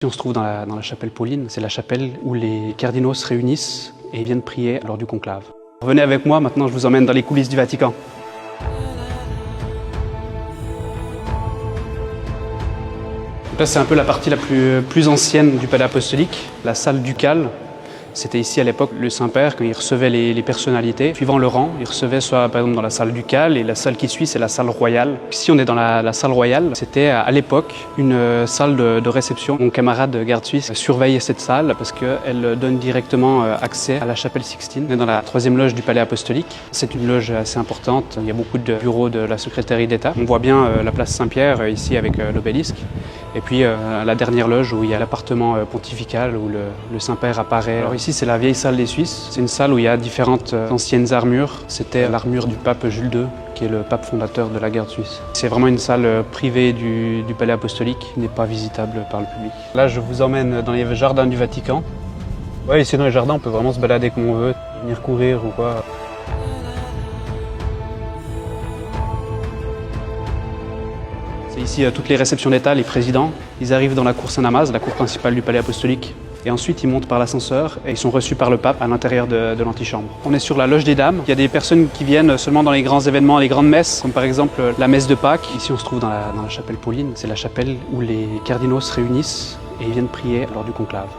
On se trouve dans la chapelle Pauline, c'est la chapelle où les cardinaux se réunissent et viennent prier lors du conclave. Venez avec moi, maintenant je vous emmène dans les coulisses du Vatican. Là c'est un peu la partie la plus ancienne du palais apostolique, la salle ducale. C'était ici à l'époque le Saint-Père, quand il recevait les personnalités, suivant le rang, il recevait soit par exemple dans la salle ducale, et la salle qui suit c'est la salle royale. Ici on est dans la salle royale, c'était à l'époque une salle de réception. Mon camarade garde suisse surveille cette salle parce qu'elle donne directement accès à la chapelle Sixtine. On est dans la troisième loge du palais apostolique. C'est une loge assez importante, il y a beaucoup de bureaux de la secrétairie d'État. On voit bien la place Saint-Pierre ici avec l'obélisque. Et puis la dernière loge où il y a l'appartement pontifical où le Saint-Père apparaît. Alors ici c'est la vieille salle des Suisses. C'est une salle où il y a différentes anciennes armures. C'était l'armure du pape Jules II, qui est le pape fondateur de la garde suisse. C'est vraiment une salle privée du palais apostolique qui n'est pas visitable par le public. Là je vous emmène dans les jardins du Vatican. Ouais, ici dans les jardins on peut vraiment se balader comme on veut, venir courir ou quoi. C'est ici toutes les réceptions d'État, les présidents, ils arrivent dans la cour Saint-Damas, la cour principale du palais apostolique. Et ensuite, ils montent par l'ascenseur et ils sont reçus par le pape à l'intérieur de l'antichambre. On est sur la loge des dames. Il y a des personnes qui viennent seulement dans les grands événements, les grandes messes, comme par exemple la messe de Pâques. Ici, on se trouve dans la chapelle Pauline. C'est la chapelle où les cardinaux se réunissent et viennent prier lors du conclave.